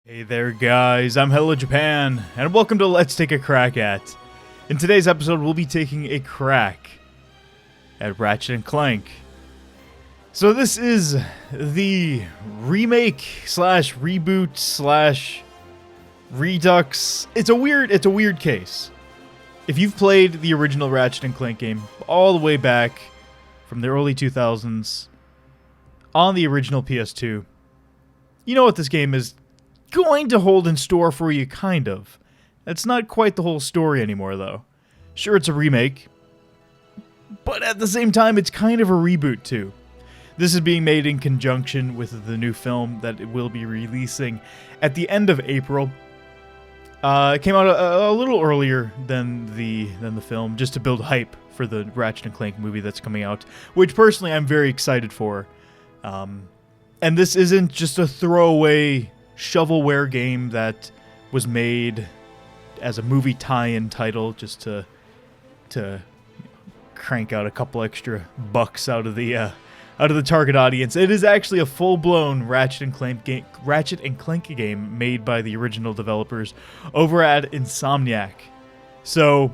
Hey there guys, I'm Hello Japan, and welcome to Let's Take a Crack At. In today's episode, we'll be taking a crack at Ratchet & Clank. So this is the remake slash reboot slash redux. It's a weird case. If you've played the original Ratchet & Clank game all the way back from the early 2000s on the original PS2, you know what this game is going to hold in store for you, kind of. That's not quite the whole story anymore, though. Sure, it's a remake, but at the same time, it's kind of a reboot, too. This is being made in conjunction with the new film that it will be releasing at the end of April. It came out a little earlier than the film, just to build hype for the Ratchet & Clank movie that's coming out, which personally I'm very excited for. And this isn't just a throwaway shovelware game that was made as a movie tie-in title just to crank out a couple extra bucks out of the target audience. It is actually a full-blown Ratchet & Clank game made by the original developers over at Insomniac. So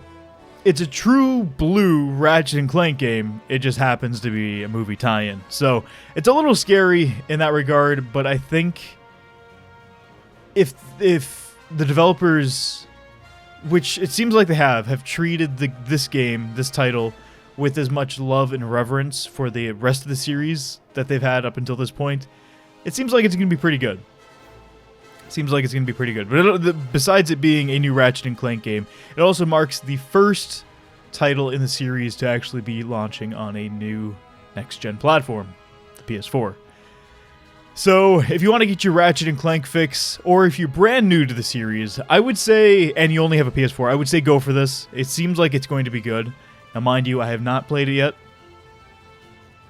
it's a true blue Ratchet & Clank game. It just happens to be a movie tie-in. So it's a little scary in that regard, but I think if the developers, which it seems like they have treated this game, this title, with as much love and reverence for the rest of the series that they've had up until this point, it seems like it's going to be pretty good. But besides it being a new Ratchet & Clank game, it also marks the first title in the series to actually be launching on a new next-gen platform, the PS4. So, if you want to get your Ratchet & Clank fix, or if you're brand new to the series, I would say, and you only have a PS4, I would say go for this. It seems like it's going to be good. Now, mind you, I have not played it yet.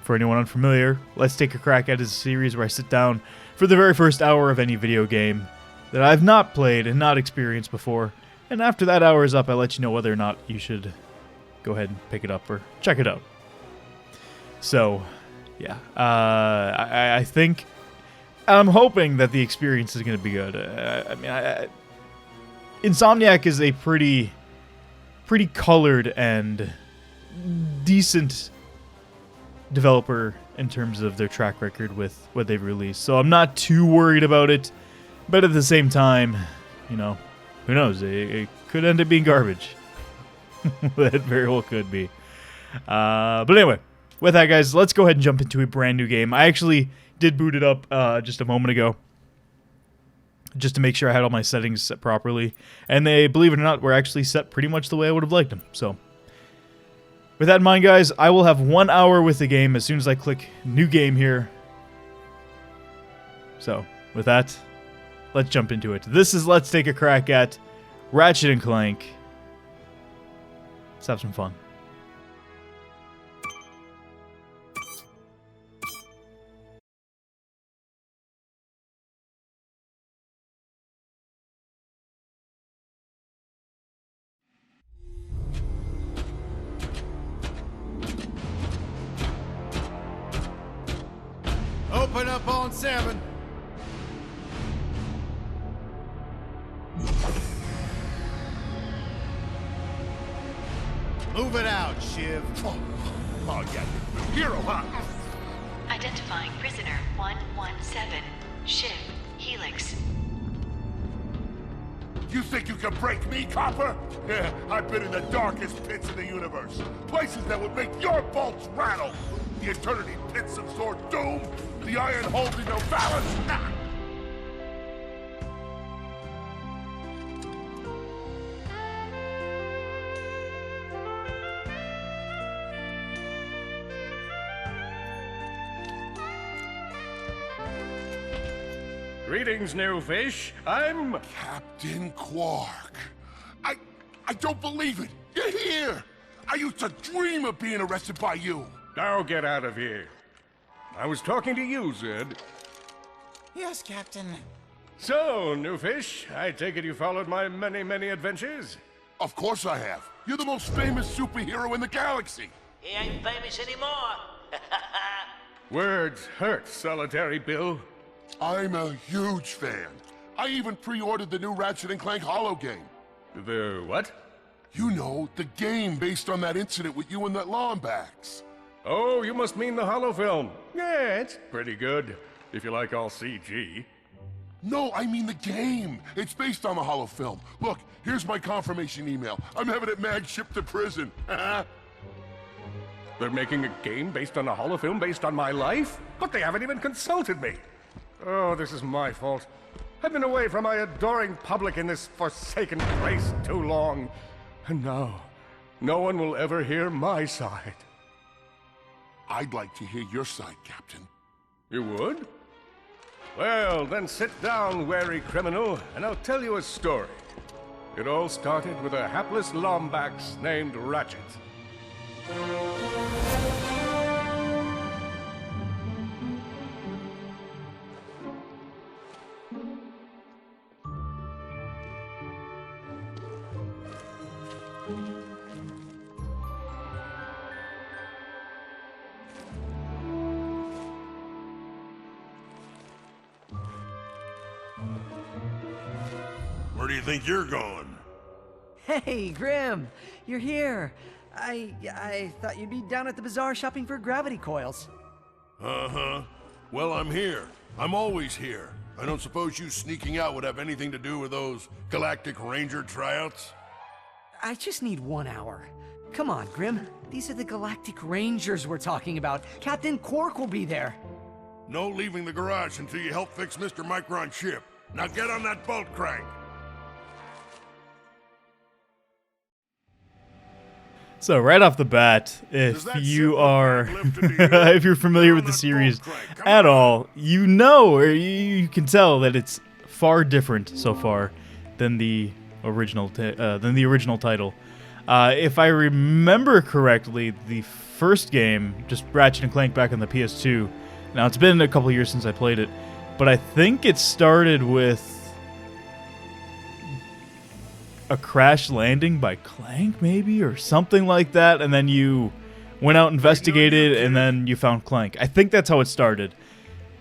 For anyone unfamiliar, Let's Take a Crack At is a series where I sit down for the very first hour of any video game that I've not played and not experienced before, and after that hour is up, I let you know whether or not you should go ahead and pick it up or check it out. So, yeah, I think I'm hoping that the experience is going to be good. Insomniac is a pretty colored and decent developer in terms of their track record with what they've released. So I'm not too worried about it. But at the same time, you know, who knows? It could end up being garbage. That very well could be. But anyway, with that, guys, let's go ahead and jump into a brand new game. I actually did boot it up just a moment ago, just to make sure I had all my settings set properly. And they, believe it or not, were actually set pretty much the way I would have liked them. So, with that in mind, guys, I will have 1 hour with the game as soon as I click New Game here. So, with that, let's jump into it. This is Let's Take a Crack At Ratchet & Clank. Let's have some fun. Open up on 7. Move it out, Shiv. Oh, yeah. Hero, huh? Identifying prisoner 117, Shiv, Helix. You think you can break me, Copper? Yeah, I've been in the darkest pits of the universe. Places that would make your bolts rattle. The eternity pits of Sword Doom. The iron holding no balance. Nah. Greetings, new fish. I'm... Captain Quark. I don't believe it. You're here. I used to dream of being arrested by you. Now get out of here. I was talking to you, Zed. Yes, Captain. So, new fish, I take it you followed my many adventures? Of course I have. You're the most famous superhero in the galaxy. He ain't famous anymore. Words hurt, Solitary Bill. I'm a huge fan. I even pre-ordered the new Ratchet and Clank Holo game. The what? You know, the game based on that incident with you and that Lombax. Oh, you must mean the holo film. Yeah, it's pretty good, if you like all CG. No, I mean the game. It's based on the Holo film. Look, here's my confirmation email. I'm having it mag shipped to prison. They're making a game based on a holo film based on my life? But they haven't even consulted me. Oh, this is my fault. I've been away from my adoring public in this forsaken place too long. And now, no one will ever hear my side. I'd like to hear your side, Captain. You would? Well, then sit down, wary criminal, and I'll tell you a story. It all started with a hapless Lombax named Ratchet. Where do you think you're going? Hey, Grim, you're here. I thought you'd be down at the bazaar shopping for gravity coils. Uh-huh. Well, I'm here. I'm always here. I don't suppose you sneaking out would have anything to do with those Galactic Ranger tryouts? I just need 1 hour. Come on, Grim. These are the Galactic Rangers we're talking about. Captain Quark will be there. No leaving the garage until you help fix Mr. Micron's ship. Now get on that bolt crank. So right off the bat, if you are, if you're familiar with the series at all, you know, or you can tell that it's far different so far than the original title. If I remember correctly, the first game, just Ratchet and Clank back on the PS2. Now it's been a couple years since I played it, but I think it started with a crash landing by Clank, maybe, or something like that, and then you went out, investigated, and then you found Clank. I think that's how it started.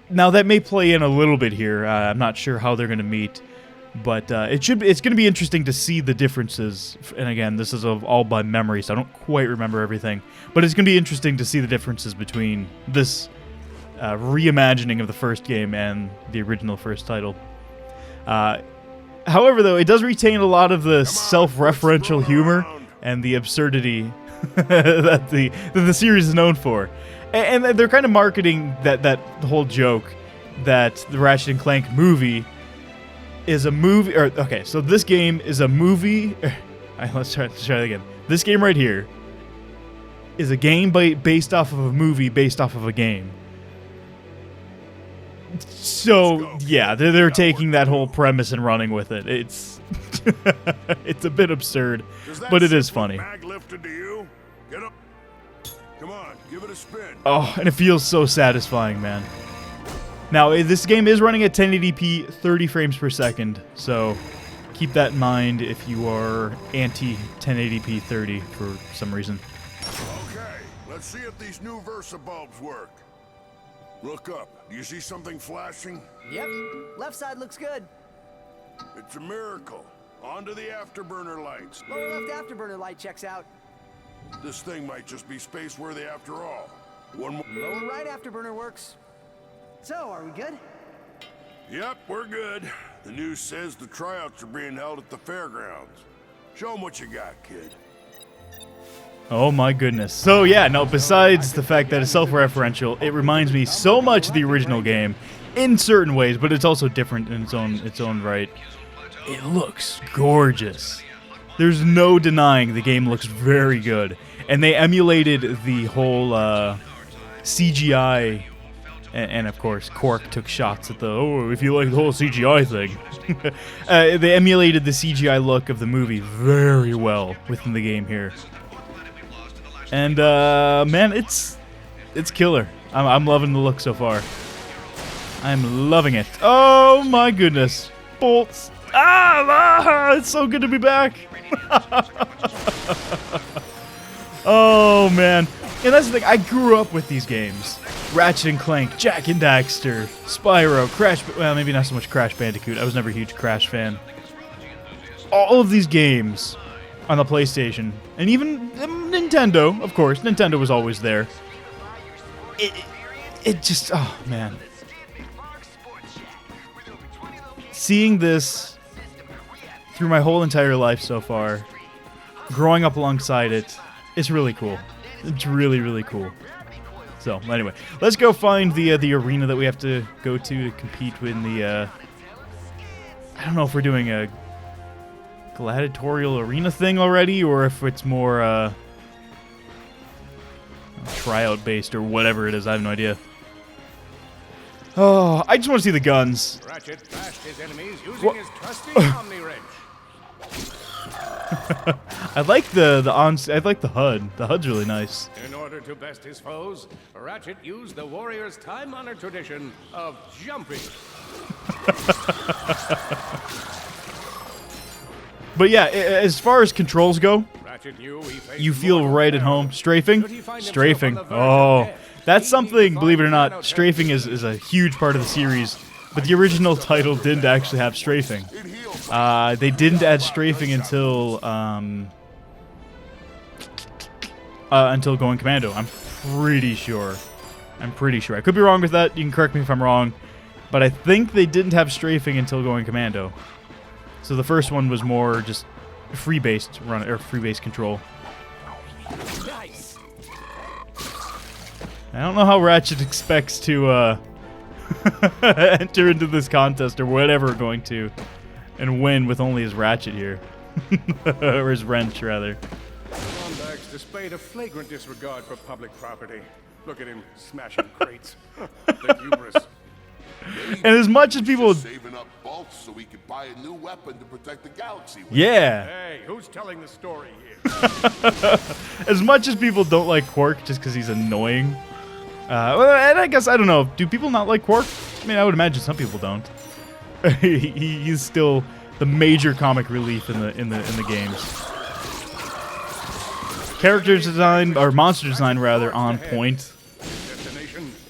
Now, that may play in a little bit here. I'm not sure how they're going to meet, but it's going to be interesting to see the differences. And again, this is all by memory, so I don't quite remember everything. But it's going to be interesting to see the differences between this reimagining of the first game and the original first title. However, though, it does retain a lot of the self-referential humor and the absurdity that the series is known for. And they're kind of marketing that whole joke that the Ratchet and Clank movie is a movie. Okay, so this game is a movie. Let's try that again. This game right here is a game based off of a movie based off of a game. So yeah, they're taking that whole premise and running with it. It's it's a bit absurd, but it is funny. Get up. Come on, give it a spin. Oh, and it feels so satisfying, man. Now, this game is running at 1080p, 30 frames per second, so keep that in mind if you are anti-1080p 30 for some reason. Okay, let's see if these new Versa bulbs work. Look up. Do you see something flashing? Yep, left side looks good. It's a miracle. Onto the afterburner lights. Lower left afterburner light checks out. This thing might just be space-worthy after all. One more. Lower right afterburner works. So, are we good? Yep, we're good. The news says the tryouts are being held at the fairgrounds. Show 'em what you got, kid. Oh my goodness. So yeah, no, besides the fact that it's self-referential, it reminds me so much of the original game in certain ways, but it's also different in its own right. It looks gorgeous. There's no denying the game looks very good. And they emulated the whole CGI, and of course, Quark took shots at if you like the whole CGI thing. They emulated the CGI look of the movie very well within the game here. And, man, it's killer. I'm loving the look so far. I'm loving it. Oh, my goodness. Bolts. It's so good to be back. Oh, man. And that's the thing. I grew up with these games. Ratchet and Clank, Jack and Daxter, Spyro, Crash. Well, maybe not so much Crash Bandicoot. I was never a huge Crash fan. All of these games on the PlayStation, and even Nintendo, of course. Nintendo was always there. It just, oh man. Seeing this through my whole entire life so far, growing up alongside it, it's really cool. It's really, really cool. So, anyway, let's go find the arena that we have to go to compete in the, I don't know if we're doing a gladiatorial arena thing already, or if it's more, tryout based or whatever it is. I have no idea. Oh, I just want to see the guns. Ratchet bashed his enemies using his trusty Omni wrench. I like I like the HUD. The HUD's really nice. In order to best his foes, Ratchet used the warrior's time-honored tradition of jumping. But yeah, as far as controls go, Ratchet knew he faced you feel mortal right at peril. home. Strafing? Should he find himself Strafing. on the verge of Oh, death, that's he something, needed to believe it or find not, out strafing is a huge part of the series. But the original title didn't actually have strafing. They didn't add strafing until Going Commando. I'm pretty sure. I could be wrong with that. You can correct me if I'm wrong. But I think they didn't have strafing until Going Commando. So the first one was more just free-based run or free-based control. Nice. I don't know how Ratchet expects to enter into this contest or whatever we're going to and win with only his Ratchet here. Or his wrench, rather. Lombax displayed a flagrant disregard for public property. Look at him smashing crates. The hubris. And as much as people... Saving up bolts so we could buy a new weapon to protect the galaxy with. Yeah. Hey, who's telling the story here? As much as people don't like Quark just because he's annoying. And I guess, I don't know, do people not like Quark? I mean, I would imagine some people don't. He's still the major comic relief in the games. Character design, or monster design rather, on point.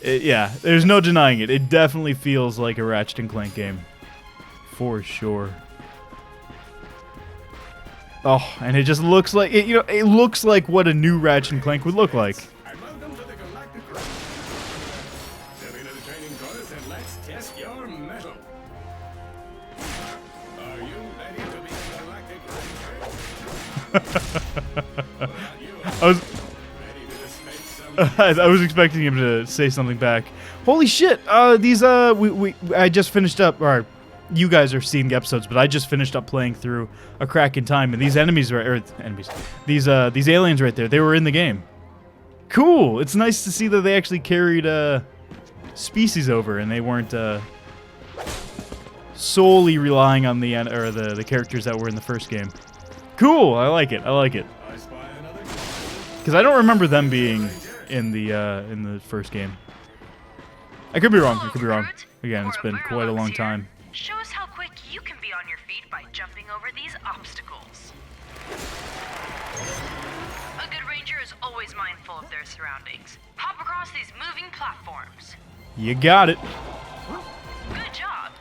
Yeah, there's no denying it. It definitely feels like a Ratchet and Clank game. For sure. Oh, and it just looks like, it looks like what a new Ratchet and Clank would look like. Welcome to the Galactic Race. Step into the training quarters and let's test your mettle. Are you ready to be a Galactic Ranger? I was expecting him to say something back. Holy shit! I just finished up, or you guys are seeing the episodes, but I just finished up playing through A Crack in Time, and these these aliens right there, they were in the game. Cool! It's nice to see that they actually carried species over, and they weren't solely relying on the characters that were in the first game. Cool! I like it. Because I don't remember them being in the first game. I could be wrong. Again, it's been quite a long time. Show us how quick you can be on your feet by jumping over these obstacles. A good ranger is always mindful of their surroundings. Hop across these moving platforms. You got it. Good job.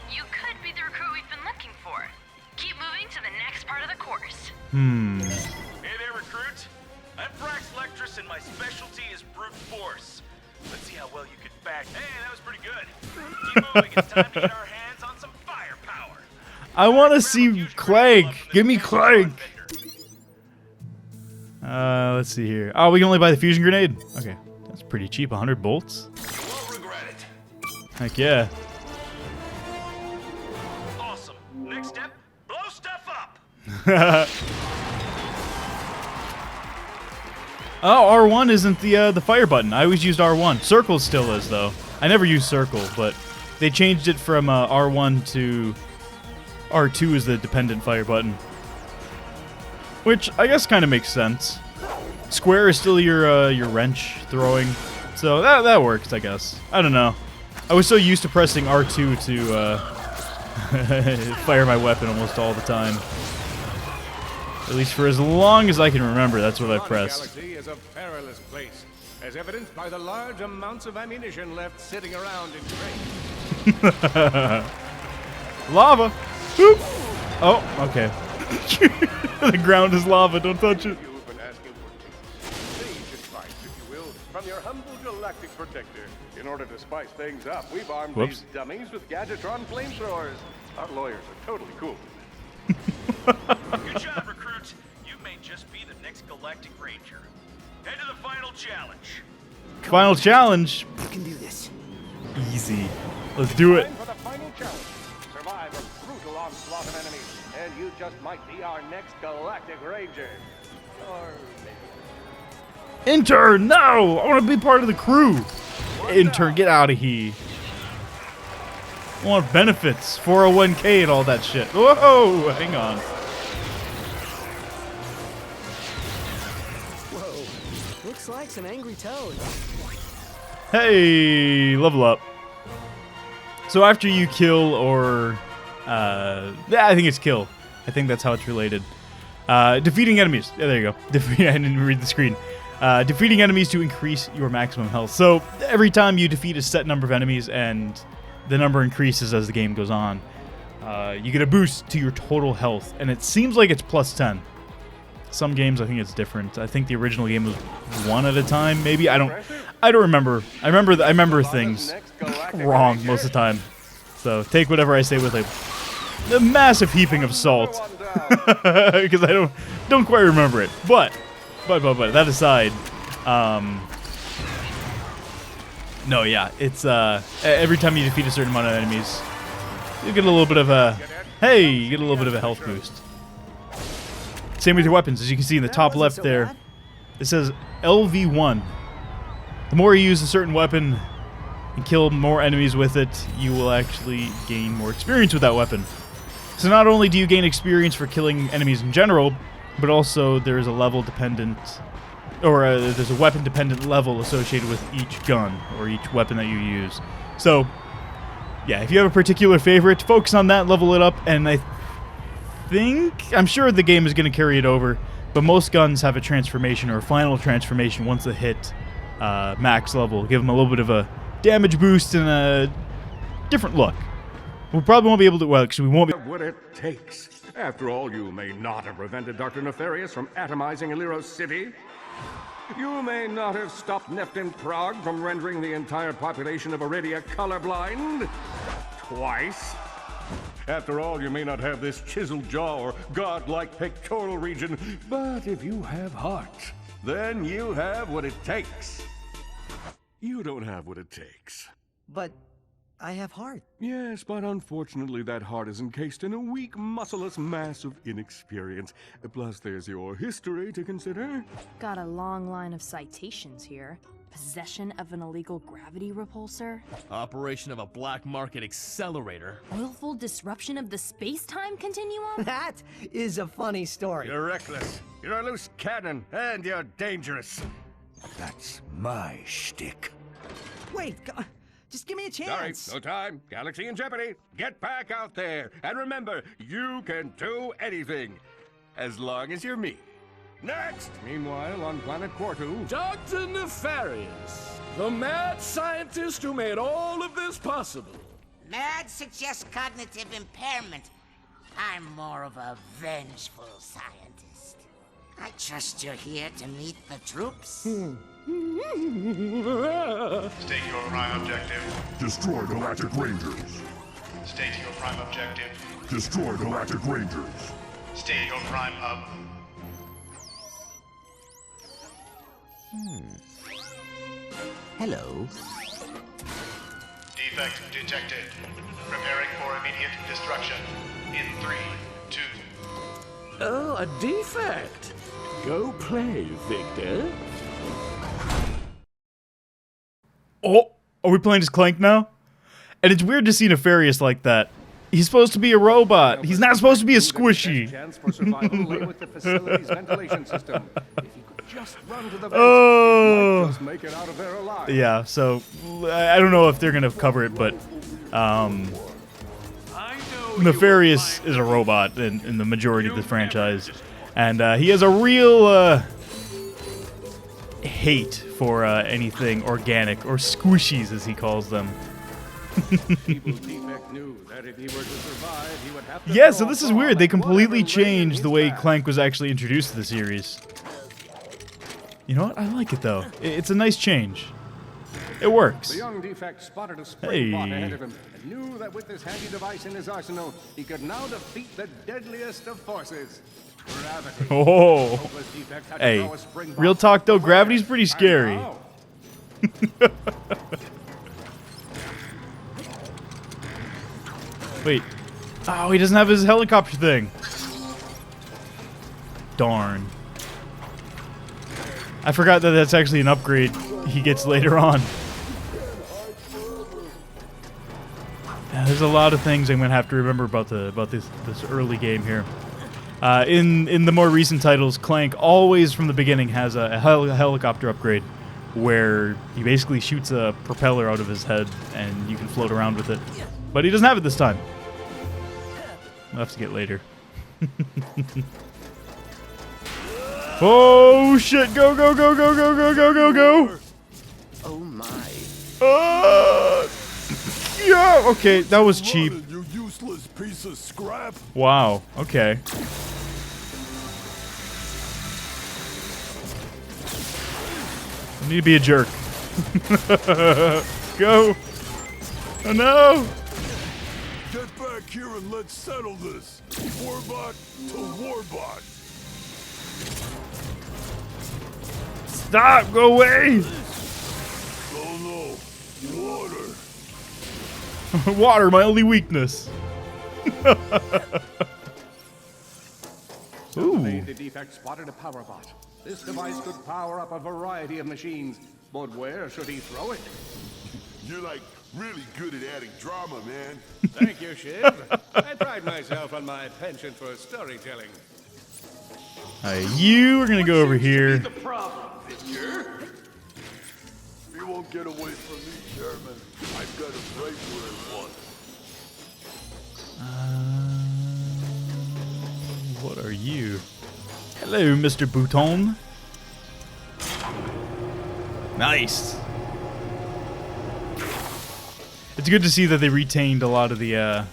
You could be the recruit we've been looking for. Keep moving to the next part of the course. Hey there, recruit. I'm Brax Lectress, and my specialty is brute force. Let's see how well you can back. Hey, that was pretty good. Keep moving. It's time to get our hands on some firepower. I want to see Clank. Give me Clank. Let's see here. Oh, we can only buy the fusion grenade. Okay, that's pretty cheap. 100 bolts. You won't regret it. Heck yeah. Awesome. Next step, blow stuff up. Oh, R1 isn't the fire button. I always used R1. Circle still is, though. I never used circle, but they changed it from R1 to R2 as the dependent fire button. Which I guess kind of makes sense. Square is still your wrench throwing, so that works, I guess. I don't know. I was so used to pressing R2 to fire my weapon almost all the time. At least for as long as I can remember, that's what I pressed. The galaxy is a perilous place. as evidenced by the large amounts of ammunition left sitting around in crates. Lava! Boop. Oh, okay. The ground is lava, don't touch it. You've been asking for sage advice, if you will, from your humble galactic protector. In order to spice things up, we've armed these dummies with Gadgetron flamethrowers. Our lawyers are totally cool. Good job, recruit. You may just be the next Galactic Ranger. Head to the final challenge. Final challenge. You can do this. Easy. Let's do it. Time for the final challenge. Survive a brutal onslaught of enemies, and you just might be our next Galactic Ranger. Or maybe. Intern, no! I want to be part of the crew. Intern, get out of here. I want benefits, 401k and all that shit. Whoa, hang on. Whoa. Looks like some angry toads. Hey, level up. So after you kill or... yeah, I think it's kill. I think that's how it's related. Defeating enemies. Yeah, there you go. I didn't read the screen. Defeating enemies to increase your maximum health. So every time you defeat a set number of enemies and the number increases as the game goes on, you get a boost to your total health. And it seems like it's plus 10. Some games I think it's different. I think the original game was 1 at a time, maybe. I don't remember. I remember things wrong most of the time. So take whatever I say with a massive heaping of salt, because I don't quite remember it. But that aside, no, yeah, it's every time you defeat a certain amount of enemies, you get a little bit of a health boost. Same with your weapons, as you can see in the top left there. It says LV1. The more you use a certain weapon and kill more enemies with it, you will actually gain more experience with that weapon. So not only do you gain experience for killing enemies in general, but also there's a level dependent, or there's a weapon dependent level associated with each gun or each weapon that you use. So yeah, if you have a particular favorite, focus on that, level it up, and I'm sure the game is going to carry it over, but most guns have a transformation or a final transformation once they hit max level. Give them a little bit of a damage boost and a different look. We probably won't be able to, well, actually we won't be. What it takes. After all, you may not have prevented Dr. Nefarious from atomizing Illyros City. You may not have stopped Neftin Prague from rendering the entire population of Iridia colorblind. Twice. After all, you may not have this chiseled jaw or godlike pectoral region, but if you have heart, then you have what it takes. You don't have what it takes. But I have heart. Yes, but unfortunately that heart is encased in a weak, muscleless mass of inexperience. Plus there's your history to consider. Got a long line of citations here. Possession of an illegal gravity repulsor. Operation of a black market accelerator. Willful disruption of the space-time continuum? That is a funny story. You're reckless, you're a loose cannon, and you're dangerous. That's my shtick. Wait, just give me a Sorry, chance. no time. Galaxy in jeopardy. Get back out there. And remember, you can do anything. As long as you're me. Next! Meanwhile, on planet Quartu... Dr. Nefarious, the mad scientist who made all of this possible. Mad suggests cognitive impairment. I'm more of a vengeful scientist. I trust you're here to meet the troops. State your prime objective. Destroy Galactic Rangers. State your prime objective. Destroy Galactic Rangers. State your prime hub. Hello. Defect detected. Preparing for immediate destruction. In 3, 2. Oh, a defect. Go play, Victor. Oh, are we playing as Clank now? And it's weird to see Nefarious like that. He's supposed to be a robot. He's not supposed to be a squishy. Chance for survival lay with the facility's ventilation system. If he could just run to the vents, Oh. he might just make it out of there alive. Yeah, so I don't know if they're going to cover it, but Nefarious is a robot in the majority of the franchise. And he has a real hate for anything organic, or squishies as he calls them. Yeah, so this is weird. They completely changed the way Clank was actually introduced to the series. You know what? I like it though. It's a nice change. It works. The young defect spotted a springboard ahead of him and knew that with this handy device in his arsenal, he could now defeat the deadliest of forces, gravity. Oh. Hey, real talk though, gravity's pretty scary. Wait. Oh, he doesn't have his helicopter thing. Darn. I forgot that that's actually an upgrade he gets later on. Yeah, there's a lot of things I'm gonna have to remember about this early game here. In the more recent titles, Clank always from the beginning has a helicopter upgrade, where he basically shoots a propeller out of his head and you can float around with it. But he doesn't have it this time. We'll have to get later. Oh shit! Go go go go go go go go go! Oh my! Yeah. Okay, that was cheap. You useless piece of scrap. Wow. Okay. I need to be a jerk. Go! Oh no! Get back here and let's settle this. Warbot to Warbot. Stop! Go away! Oh no! Water. Water, my only weakness. Ooh. The defect spotted a power bot. This device could power up a variety of machines, but where should he throw it? You're like really good at adding drama, man. Thank you, Shiv. I pride myself on my penchant for storytelling. Alright, you are gonna go over here. The problem, Victor. You won't get away from me, Chairman. I've got it right where I want it. What are you? Hello, Mr. Bouton. Nice. It's good to see that they retained a lot of the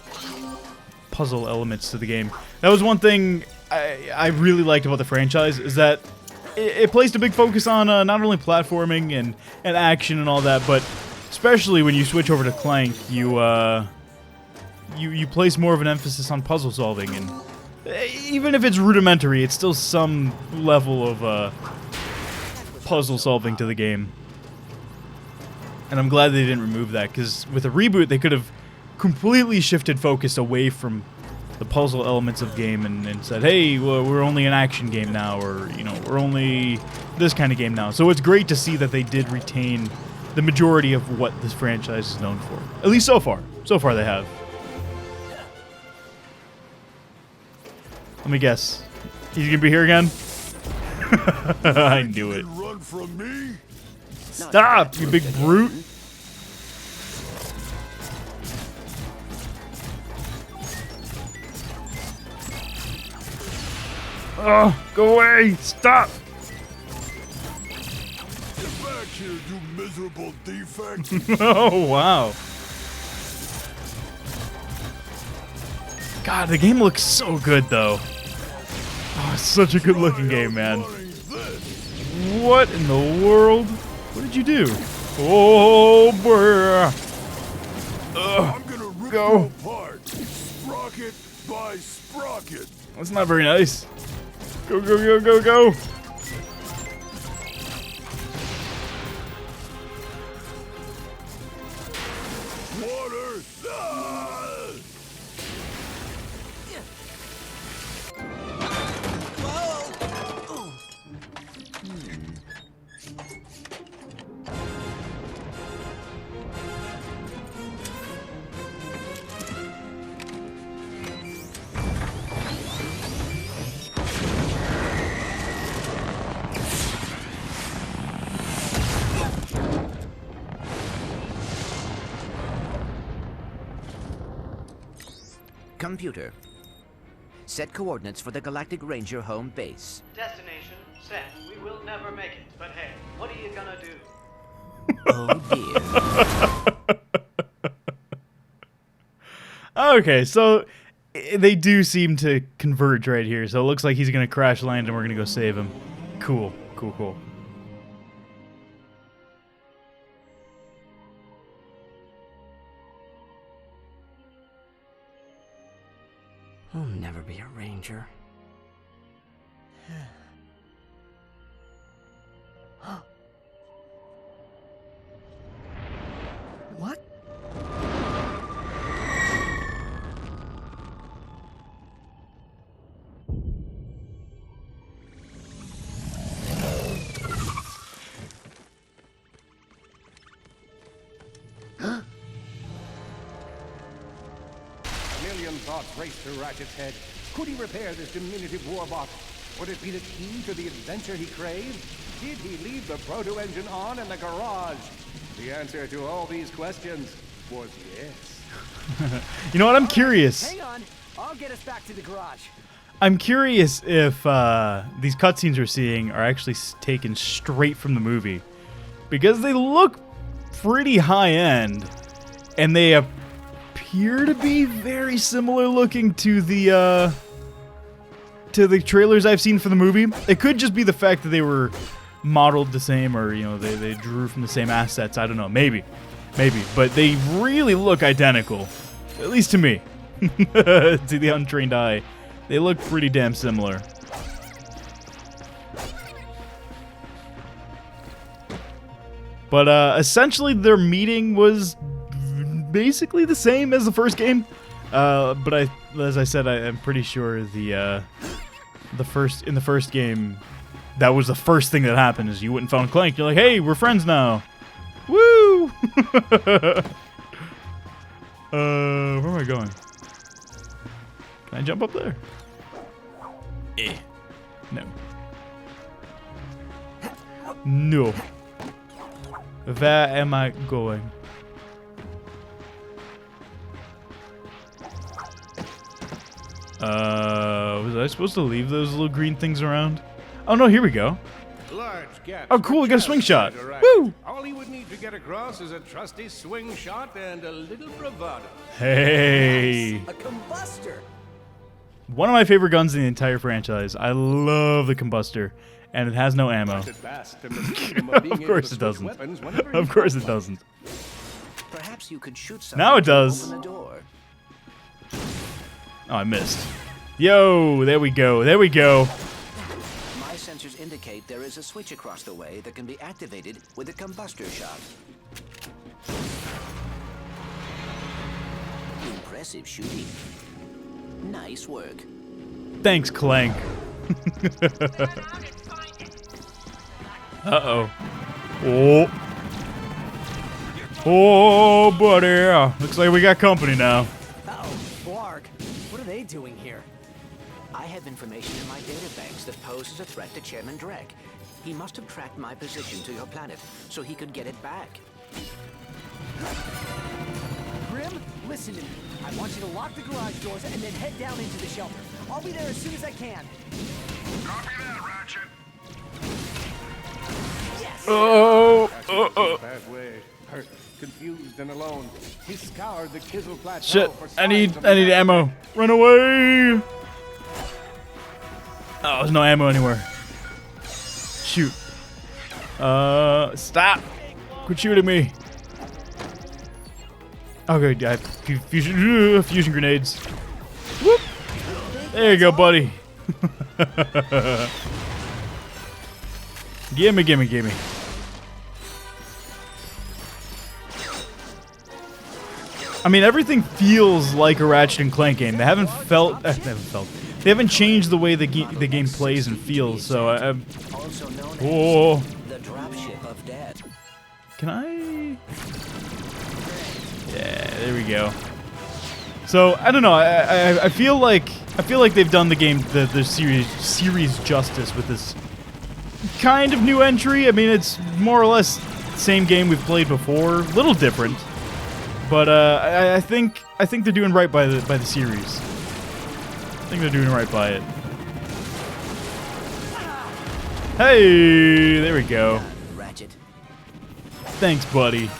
puzzle elements to the game. That was one thing I really liked about the franchise, is that it placed a big focus on not only platforming and action and all that, but especially when you switch over to Clank, you place more of an emphasis on puzzle solving, and even if it's rudimentary, it's still some level of puzzle solving to the game. And I'm glad they didn't remove that, because with a reboot, they could have completely shifted focus away from the puzzle elements of game and said, hey, well, we're only an action game now, or, you know, we're only this kind of game now. So it's great to see that they did retain the majority of what this franchise is known for. At least so far. So far they have. Let me guess. He's gonna be here again? I knew it. Run from me? Stop, you big brute! Oh, go away! Stop! Get back here, you miserable defect! Oh, wow. God, the game looks so good, though. Oh, it's such a good-looking game, man. What in the world? What did you do? Oh, bruh. I'm gonna rip you apart, sprocket by sprocket. That's not very nice. Go, go, go, go, go. Water. Ah! Computer, set coordinates for the Galactic Ranger home base. Destination, Seth, we will never make it, but hey, what are you gonna do? Oh dear. Okay, so they do seem to converge right here. So it looks like he's gonna crash land and we're gonna go save him. Cool, cool, cool. I'll never be a ranger. What? A million thoughts raced through Ratchet's head. Could he repair this diminutive warbot? Would it be the key to the adventure he craved? Did he leave the proto-engine on in the garage? The answer to all these questions was yes. You know what? I'm curious. Hang on, I'll get us back to the garage. I'm curious if these cutscenes we're seeing are actually taken straight from the movie, because they look pretty high end, and they appear to be very similar looking to the trailers I've seen for the movie. It could just be the fact that they were modeled the same, or you know, they drew from the same assets. I don't know, maybe, but they really look identical, at least to me. To the untrained eye, they look pretty damn similar. But essentially their meeting was basically the same as the first game. But as I said, I'm pretty sure in the first game, that was the first thing that happened, is you went and found Clank. You're like, hey, we're friends now. Woo! Where am I going? Can I jump up there? Eh. No. No. Where am I going? Was I supposed to leave those little green things around? Oh no, here we go. Large gaps. Oh cool, we got a swing shot. Woo! All he would need to get across is a trusty swing shot and a little bravado. Hey. A combustor. One of my favorite guns in the entire franchise. I love the combustor, and it has no ammo. Of course it doesn't. Of course it doesn't. Perhaps you could shoot Now it does. open the door. Oh, I missed. Yo, there we go. There we go. My sensors indicate there is a switch across the way that can be activated with a combustor shot. Impressive shooting. Nice work. Thanks, Clank. Uh-oh. Oh. Oh, buddy. Looks like we got company now. Uh-oh, Blarg. What are they doing here? I have information in my databanks that poses a threat to Chairman Drek. He must have tracked my position to your planet so he could get it back. Grim, listen to me. I want you to lock the garage doors and then head down into the shelter. I'll be there as soon as I can. Copy that, Ratchet. Yes! Oh. Bad way. Hurt, confused and alone. He scoured the Kizzle Plateau Shit. for I need signs of ammo. Run away. Oh, there's no ammo anywhere. Shoot. Stop. Quit shooting me. Okay, I have fusion grenades. Whoop. There you go, buddy. Gimme, gimme, gimme. I mean, everything feels like a Ratchet and Clank game. They haven't They haven't changed the way the game plays and feels. So whoa. The dropship of death. Can I? Yeah, there we go. So I don't know. I feel like they've done the game the series justice with this kind of new entry. I mean, it's more or less the same game we've played before, a little different, but I think they're doing right by the series. I think they're doing right by it. Hey, there we go. Ratchet. Thanks, buddy.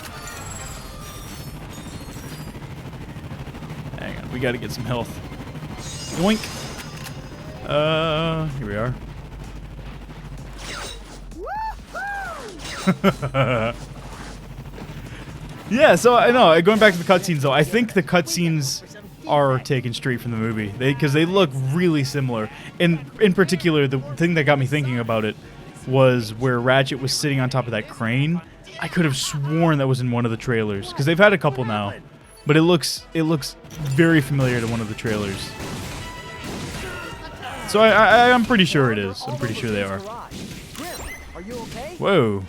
Hang on, we gotta get some health. Yoink. Here we are. Yeah, so I know. Going back to the cutscenes, though, I think the cutscenes are taken straight from the movie because they look really similar. And in particular, the thing that got me thinking about it was where Ratchet was sitting on top of that crane. I could have sworn that was in one of the trailers because they've had a couple now, but it looks very familiar to one of the trailers. So I'm pretty sure it is. I'm pretty sure they are. Whoa,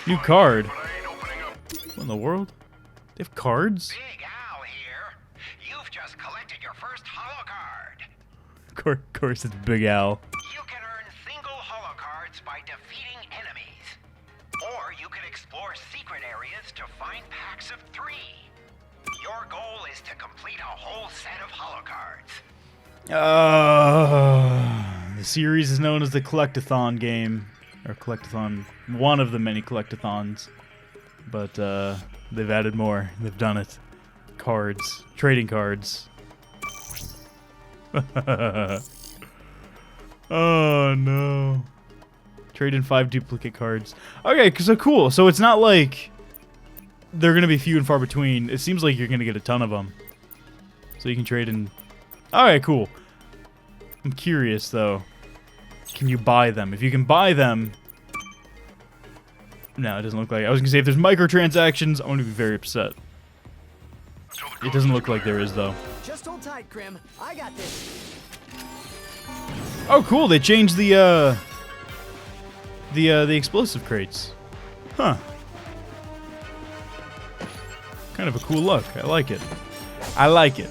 new card. What in the world? They have cards? Big Al here. You've just collected your first holo card. Of course it's Big Al. You can earn single holo cards by defeating enemies. Or you can explore secret areas to find packs of 3. Your goal is to complete a whole set of holo cards. The series is known as the Collectathon game. Or Collectathon, one of the many Collectathons. But they've added more. They've done it. Cards. Trading cards. Oh, no. Trade in 5 duplicate cards. Okay, so cool. So it's not like they're going to be few and far between. It seems like you're going to get a ton of them. So you can trade in... Alright, cool. I'm curious, though. Can you buy them? If you can buy them... No, it doesn't look like it. I was going to say, if there's microtransactions, I'm going to be very upset. It doesn't look like there is, though. Just hold tight, Grim. I got this. Oh, cool. They changed the explosive crates. Huh. Kind of a cool look. I like it. I like it.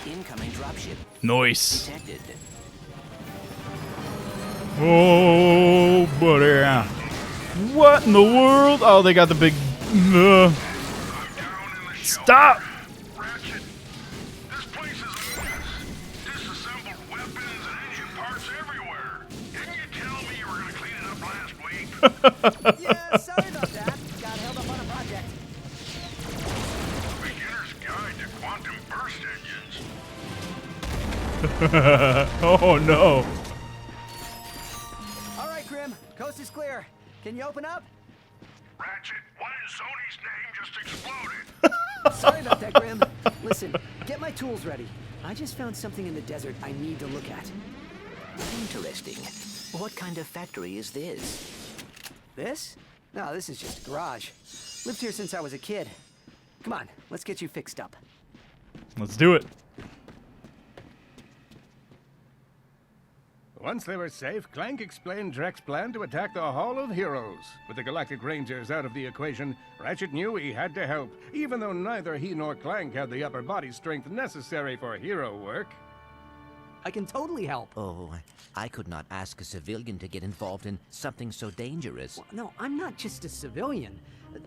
Incoming dropship. Nice. Detected. Oh, buddy. What in the world? Oh, they got the big... Stop! Ratchet, this place is a mess. Disassembled weapons and engine parts everywhere. Didn't you tell me you were going to clean it up last week? Yeah, sorry about that. Got held up on a project. Beginner's Guide to Quantum Burst Engines. Oh, no. All right, Grim. Coast is clear. Can you open up? Ratchet, what in Sony's name just exploded? Sorry about that, Grim. Listen, get my tools ready. I just found something in the desert I need to look at. Interesting. What kind of factory is this? This? No, this is just a garage. Lived here since I was a kid. Come on, let's get you fixed up. Let's do it. Once they were safe, Clank explained Drek's plan to attack the Hall of Heroes. With the Galactic Rangers out of the equation, Ratchet knew he had to help, even though neither he nor Clank had the upper body strength necessary for hero work. I can totally help. Oh, I could not ask a civilian to get involved in something so dangerous. Well, no, I'm not just a civilian.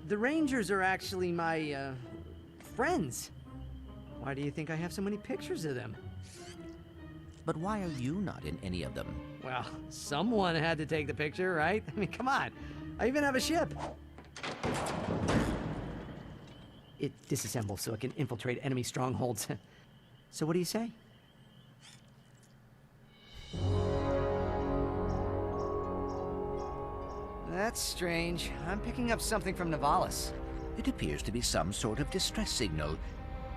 The Rangers are actually my, friends. Why do you think I have so many pictures of them? But why are you not in any of them? Well, someone had to take the picture, right? I mean, come on. I even have a ship. It disassembles so it can infiltrate enemy strongholds. So what do you say? That's strange. I'm picking up something from Navalis. It appears to be some sort of distress signal,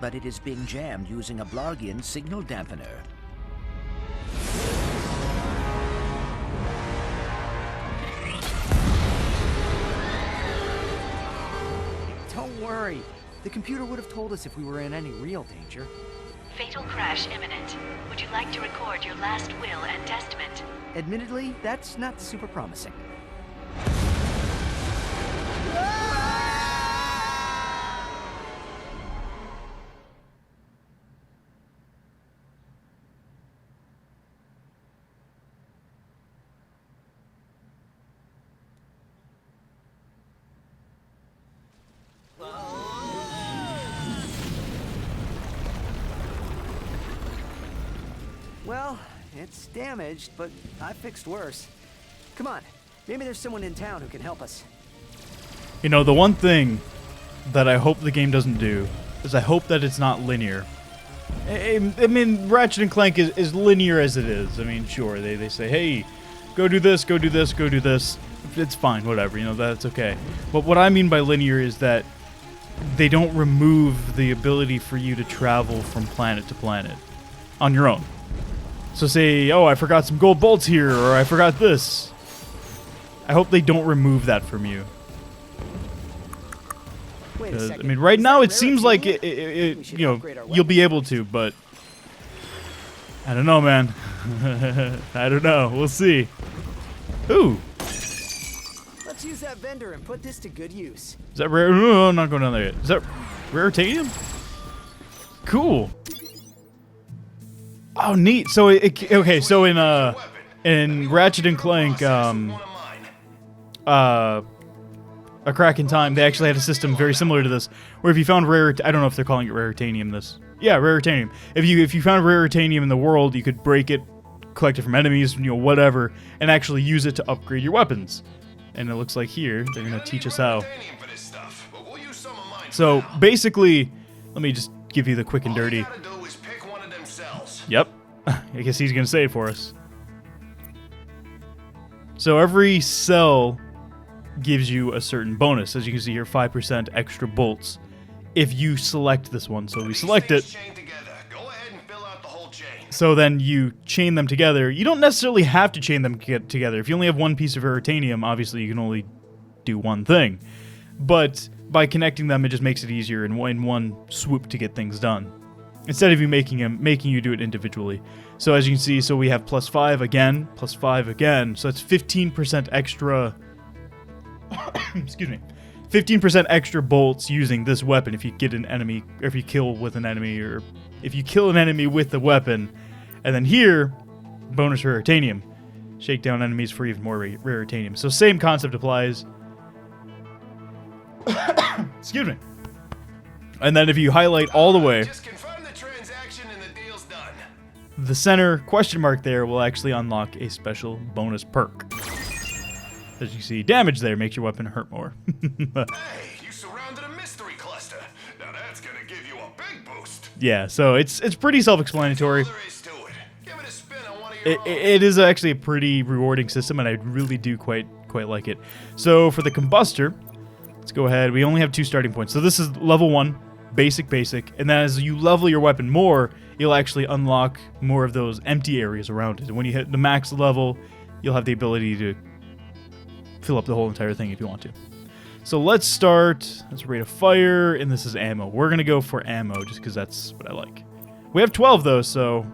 but it is being jammed using a Blargian signal dampener. Don't worry. The computer would have told us if we were in any real danger. Fatal crash imminent. Would you like to record your last will and testament? Admittedly, that's not super promising. Well, it's damaged, but I fixed worse. Come on, maybe there's someone in town who can help us. You know, the one thing that I hope the game doesn't do is I hope that it's not linear. I mean, Ratchet & Clank is linear as it is. I mean, sure, they say, hey, go do this, go do this, go do this. It's fine, whatever, you know, that's okay. But what I mean by linear is that they don't remove the ability for you to travel from planet to planet on your own. So say, oh, I forgot some gold bolts here, or I forgot this. I hope they don't remove that from you. I mean, right now it seems like you know, you'll be able to, but I don't know, man. I don't know. We'll see. Ooh. Let's use that vendor and put this to good use. Is that rare? No, I'm not going down there yet. Is that raritanium? Cool. Oh, neat. So okay. So in Ratchet & Clank, A Crack in Time, they actually had a system very similar to this, where if you found rare, I don't know if they're calling it raritanium. Yeah, raritanium. If you found raritanium in the world, you could break it, collect it from enemies, you know, whatever, and actually use it to upgrade your weapons. And it looks like here they're gonna teach us how. So basically, let me just give you the quick and dirty. Yep, I guess he's gonna say it for us. So every cell gives you a certain bonus. As you can see here, 5% extra bolts if you select this one. So we select it. So then you chain them together. You don't necessarily have to chain them together. If you only have one piece of veritanium, obviously you can only do one thing. But by connecting them, it just makes it easier in one swoop to get things done, instead of you making you do it individually. So as you can see, so we have +5 again, +5 again. So that's 15% extra. Excuse me. 15% extra bolts using this weapon if you get an enemy, or if you kill with an enemy, or if you kill an enemy with the weapon. And then here, bonus raritanium. Shake down enemies for even more raritanium. So same concept applies. Excuse me. And then if you highlight all the way, the center question mark there will actually unlock a special bonus perk. As you see, damage there makes your weapon hurt more. Hey, you surrounded a mystery cluster. Now that's gonna give you a big boost. Yeah, so it's pretty self-explanatory. It is actually a pretty rewarding system, and I really do quite like it. So for the combustor, let's go ahead. We only have 2 starting points. So this is level 1, basic, and then as you level your weapon more, you'll actually unlock more of those empty areas around it. And when you hit the max level, you'll have the ability to fill up the whole entire thing if you want to. So let's start. That's rate of fire, and this is ammo. We're gonna go for ammo just because that's what I like. We have 12 though, so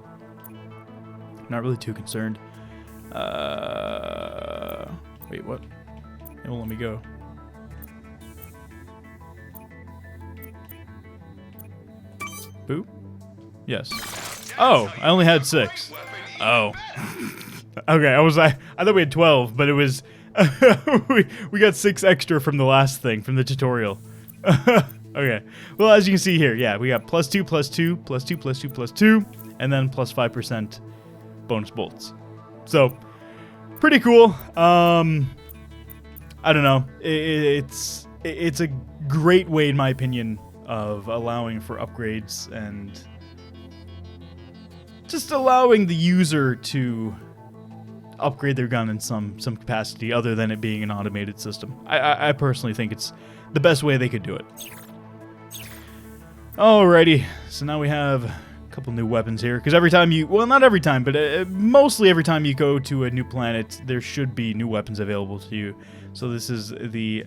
not really too concerned. Wait, what? It won't let me go. Boop. Yes. Oh, I only had 6. Oh. Okay, I thought we had 12, but it was we got 6 extra from the last thing, from the tutorial. Okay. Well, as you can see here, yeah, we got +2, +2, +2, +2, +2, and then +5% bonus bolts. So, pretty cool. I don't know. It's a great way, in my opinion, of allowing for upgrades and just allowing the user to upgrade their gun in some capacity other than it being an automated system. I personally think it's the best way they could do it. Alrighty, so now we have a couple new weapons here, because every time you, well, not every time, but mostly every time you go to a new planet, there should be new weapons available to you. So this is the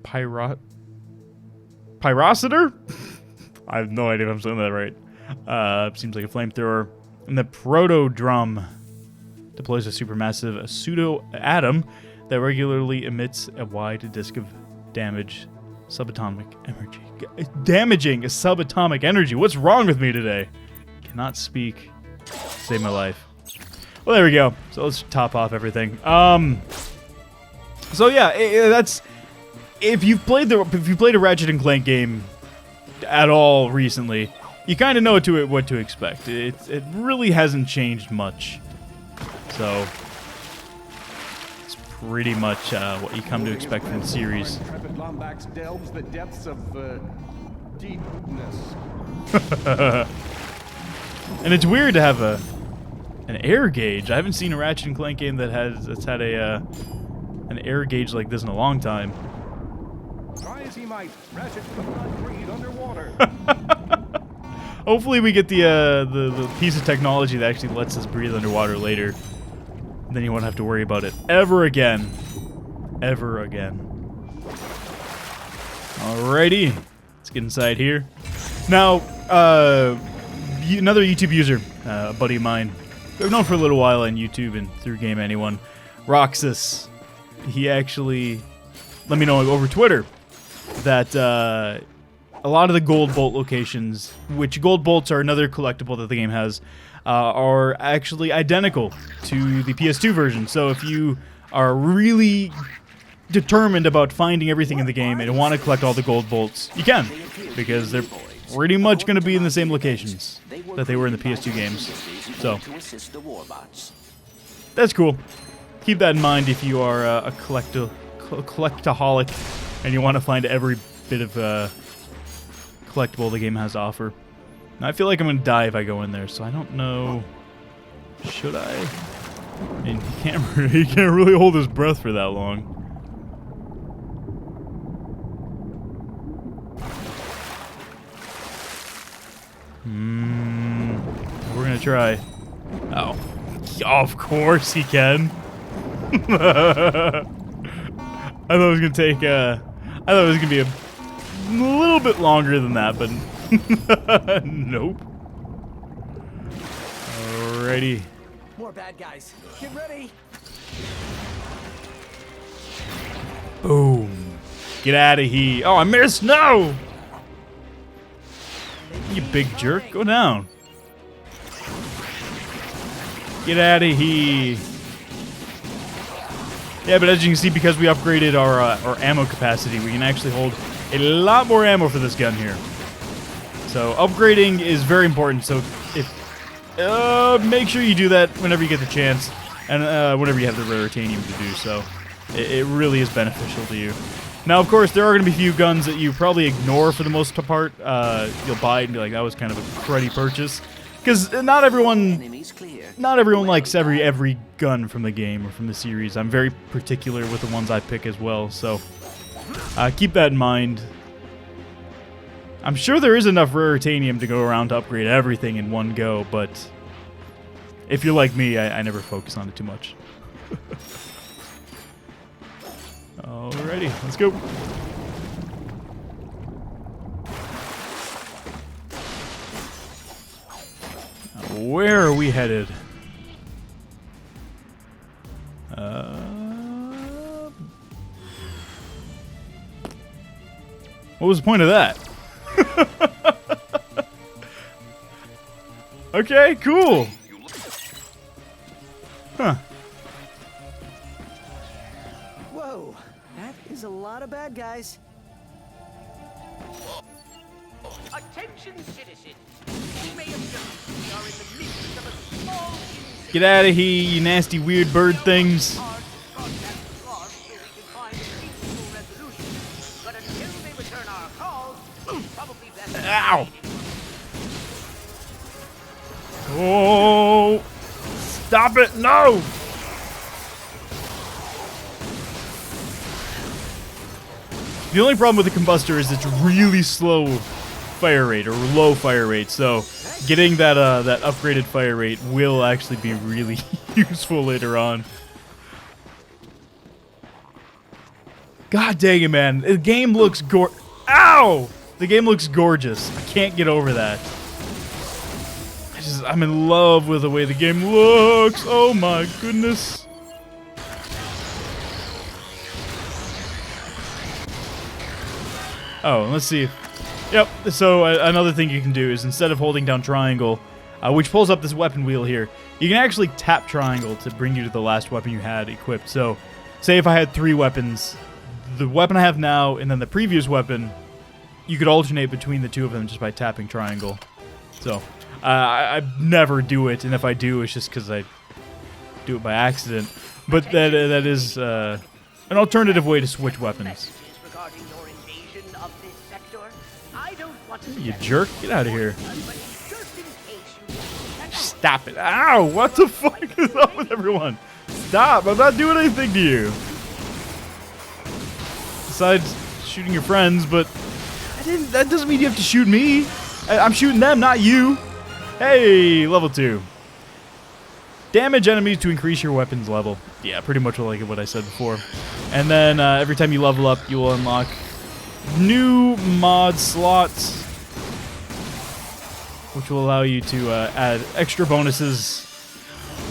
Pyrocitor? I have no idea if I'm saying that right. Seems like a flamethrower. And the Proto-Drum deploys a supermassive pseudo-atom that regularly emits a wide disk of damaging subatomic energy. Damaging subatomic energy. What's wrong with me today? Cannot speak. Save my life. Well, there we go. So let's top off everything. So yeah, that's if you've played a Ratchet & Clank game at all recently, you kind of know what to expect. It really hasn't changed much. So it's pretty much what you come to expect from the series. Lombax delves the depths of deepness. And it's weird to have an air gauge. I haven't seen a Ratchet and Clank game that's had an air gauge like this in a long time. Try as he might, Ratchet could not breathe underwater. Hopefully we get the piece of technology that actually lets us breathe underwater later. Then you won't have to worry about it ever again. Ever again. Alrighty. Let's get inside here. Now, another YouTube user, a buddy of mine, I've known for a little while on YouTube and through Game Anyone, Roxas, he actually let me know over Twitter that a lot of the gold bolt locations, which gold bolts are another collectible that the game has, are actually identical to the PS2 version. So if you are really determined about finding everything in the game and want to collect all the gold bolts, you can, because they're pretty much going to be in the same locations that they were in the PS2 games. So that's cool. Keep that in mind if you are a collectaholic and you want to find every bit of collectible the game has to offer. Now, I feel like I'm going to die if I go in there, so I don't know. Should I? I mean, he can't really hold his breath for that long. We're going to try. Oh. Of course he can. I thought it was going to take, I thought it was going to be a little bit longer than that, but nope. Alrighty. More bad guys. Get ready. Boom. Get out of here. Oh, I missed. No! You big jerk. Go down. Get out of here. Yeah, but as you can see, because we upgraded our ammo capacity, we can actually hold a lot more ammo for this gun here. So upgrading is very important. So if make sure you do that whenever you get the chance, and whenever you have the raritanium to do so. It really is beneficial to you. Now, of course, there are going to be a few guns that you probably ignore for the most part. You'll buy it and be like, that was kind of a cruddy purchase. Because not everyone likes every gun from the game or from the series. I'm very particular with the ones I pick as well, so keep that in mind. I'm sure there is enough raritanium to go around to upgrade everything in one go, but if you're like me, I never focus on it too much. Alrighty, let's go. Where are we headed? What was the point of that? Okay, cool. Huh. Whoa, that is a lot of bad guys. Attention, citizens. You may observe we are in the midst of a small Get out of here, you nasty weird bird things. Ow! Oh! Stop it! No! The only problem with the combustor is it's really slow fire rate, or low fire rate, so getting that that upgraded fire rate will actually be really useful later on. God dang it, man. The game looks Ow! The game looks gorgeous. I can't get over that. I'm in love with the way the game looks. Oh my goodness. Oh, let's see. Yep, so another thing you can do is instead of holding down triangle, which pulls up this weapon wheel here, you can actually tap triangle to bring you to the last weapon you had equipped. So, say if I had 3 weapons, the weapon I have now and then the previous weapon, you could alternate between the two of them just by tapping triangle. So I never do it, and if I do, it's just because I do it by accident. But that is an alternative way to switch weapons. Regarding your invasion of this sector, I don't want to You jerk! Get out of here! but just in case you Stop it! Ow! What the fuck is up with everyone? Stop! I'm not doing anything to you. Besides shooting your friends, but that doesn't mean you have to shoot me. I'm shooting them, not you. Hey, level 2. Damage enemies to increase your weapons level. Yeah, pretty much like what I said before. And then every time you level up, you will unlock new mod slots, which will allow you to add extra bonuses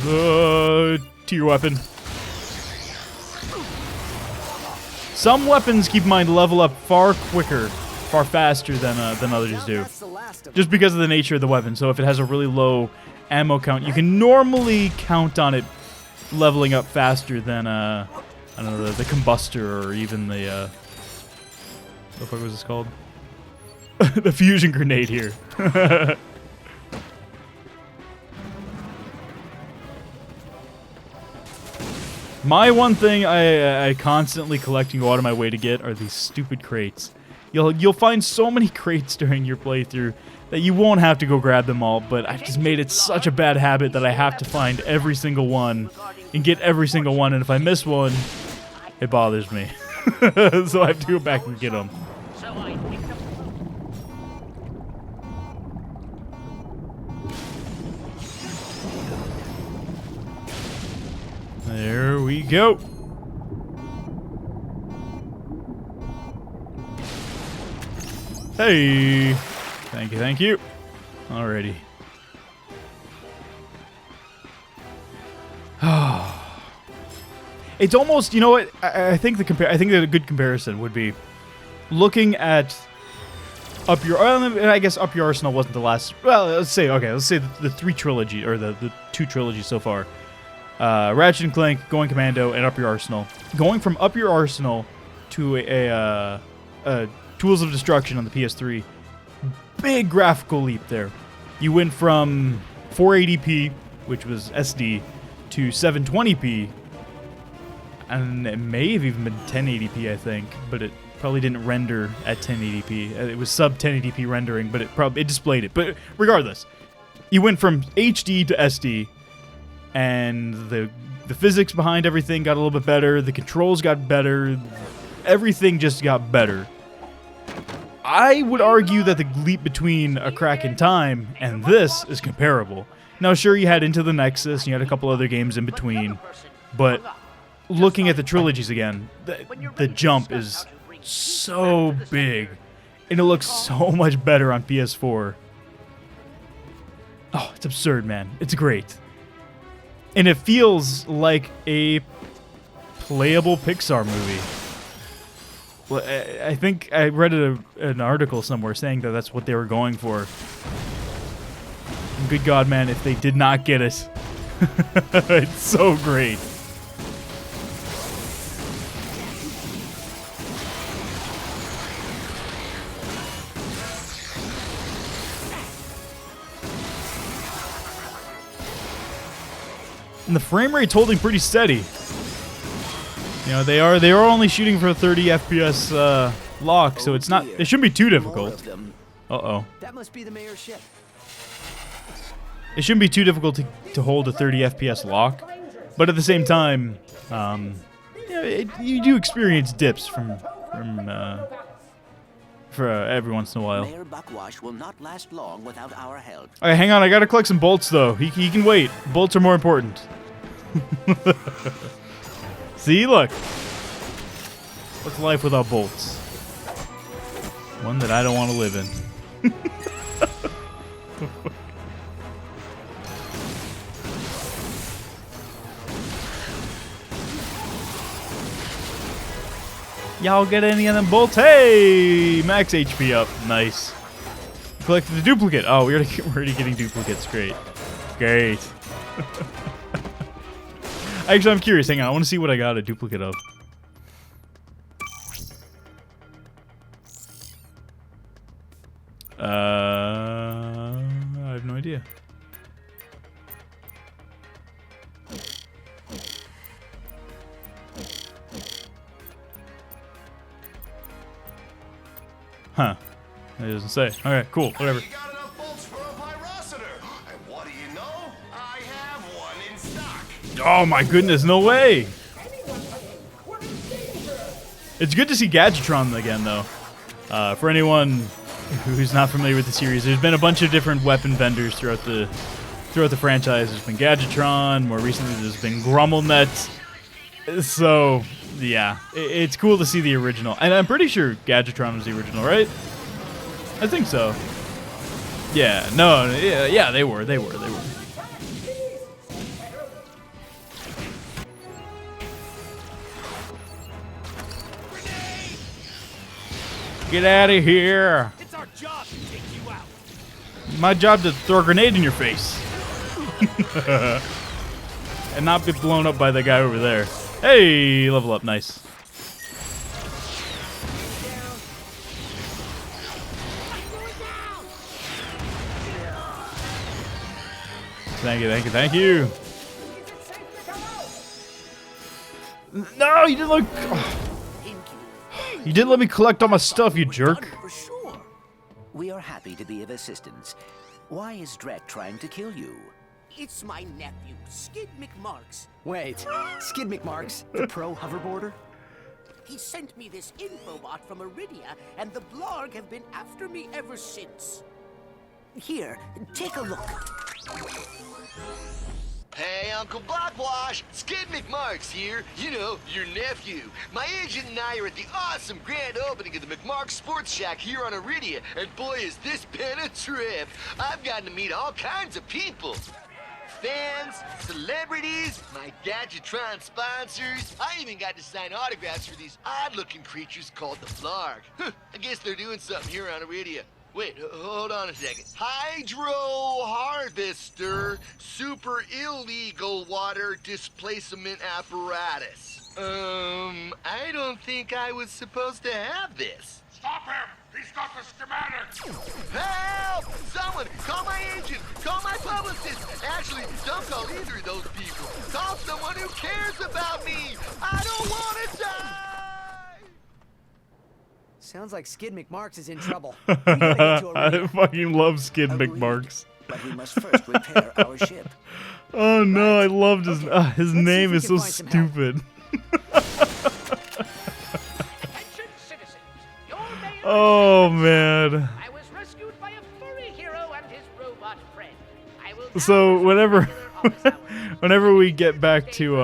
to your weapon. Some weapons, keep in mind, level up far quicker, far faster than others do, just because of the nature of the weapon. So if it has a really low ammo count, you can normally count on it leveling up faster than I don't know, the combustor, or even the what the fuck was this called? The fusion grenade here. My one thing I constantly collect and go out of my way to get are these stupid crates. You'll find so many crates during your playthrough that you won't have to go grab them all, but I've just made it such a bad habit that I have to find every single one and get every single one, and if I miss one, it bothers me. So I have to go back and get them. There we go. Hey, thank you. Alrighty. It's almost, you know what? I think that a good comparison would be looking at Up Your. I guess Up Your Arsenal wasn't the last. Well, let's say the 3 trilogy, or the 2 trilogies so far. Ratchet & Clank, Going Commando, and Up Your Arsenal. Going from Up Your Arsenal to a Tools of Destruction on the PS3, big graphical leap there. You went from 480p, which was SD, to 720p, and it may have even been 1080p, I think, but it probably didn't render at 1080p. It was sub 1080p rendering, but it displayed it. But regardless, you went from HD to SD, and the physics behind everything got a little bit better, the controls got better, everything just got better. I would argue that the leap between A Crack in Time and this is comparable. Now, sure, you had Into the Nexus, and you had a couple other games in between, but looking at the trilogies again, the jump is so big, and it looks so much better on PS4. Oh, it's absurd, man. It's great. And it feels like a playable Pixar movie. Well, I think I read an article somewhere saying that that's what they were going for. And good God, man, if they did not get it. It's so great. And the frame rate's holding pretty steady. You know, they are only shooting for a 30 FPS lock, so it shouldn't be too difficult. Uh-oh. That must be the mayor's ship. It shouldn't be too difficult to hold a 30 FPS lock, but at the same time, you do experience dips for every once in a while. Mayor Buckwash will not last long without our help. Alright, hang on, I gotta collect some bolts though. He can wait. Bolts are more important. See, look. What's life without bolts? One that I don't want to live in. Y'all get any of them bolts? Hey! Max HP up. Nice. Collected the duplicate. Oh, we're already getting duplicates. Great. Great. Actually, I'm curious. Hang on. I want to see what I got a duplicate of. have no idea. Huh. It doesn't say. Okay, cool. Whatever. You got enough bolts for a pyrocitor. And what do you know? I have one in stock. Oh my goodness, no way! It's good to see Gadgetron again, though. For anyone who's not familiar with the series, there's been a bunch of different weapon vendors throughout the franchise. There's been Gadgetron. More recently, there's been GrumbleNet. So, yeah, it's cool to see the original. And I'm pretty sure Gadgetron was the original, right? I think so. Yeah, no, yeah, they were. Get out of here! It's our job to take you out. My job to throw a grenade in your face. And not be blown up by the guy over there. Hey, level up, nice. Thank you, thank you, thank you. No, you didn't look. You didn't let me collect all my stuff, you jerk. For sure. We are happy to be of assistance. Why is Drek trying to kill you? It's my nephew, Skid McMarks. Wait, Skid McMarks, the pro hoverboarder? He sent me this infobot from Iridia, and the Blarg have been after me ever since. Here, take a look. Hey, Uncle Blackwash, Skid McMarks here. You know, your nephew. My agent and I are at the awesome grand opening of the McMarks Sports Shack here on Iridia, and boy, has this been a trip. I've gotten to meet all kinds of people. Fans, celebrities, my Gadgetron sponsors. I even got to sign autographs for these odd-looking creatures called the Blarg. I guess they're doing something here on Iridia. Wait, hold on a second. Hydro Harvester Super Illegal Water Displacement Apparatus. I don't think I was supposed to have this. Stop him! He's got the schematics! Help! Someone! Call my agent! Call my publicist! Actually, don't call either of those people. Call someone who cares about me! I don't want to die! Sounds like Skid McMarks is in trouble. We gotta get to I fucking love Skid McMarks. But we must first repair our ship. Oh no, I loved his name is so stupid. Oh man. I was rescued by a furry hero and his robot friend. I will So whenever we get back to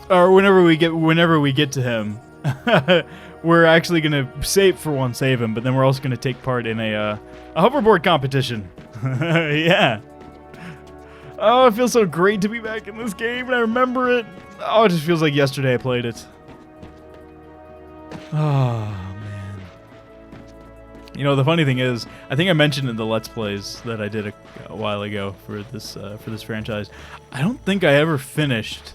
or whenever we get to him, we're actually gonna save him, but then we're also gonna take part in a hoverboard competition. Yeah. Oh, it feels so great to be back in this game, and I remember it. Oh, it just feels like yesterday I played it. Oh man. You know, the funny thing is, I think I mentioned in the Let's Plays that I did a while ago for this franchise. I don't think I ever finished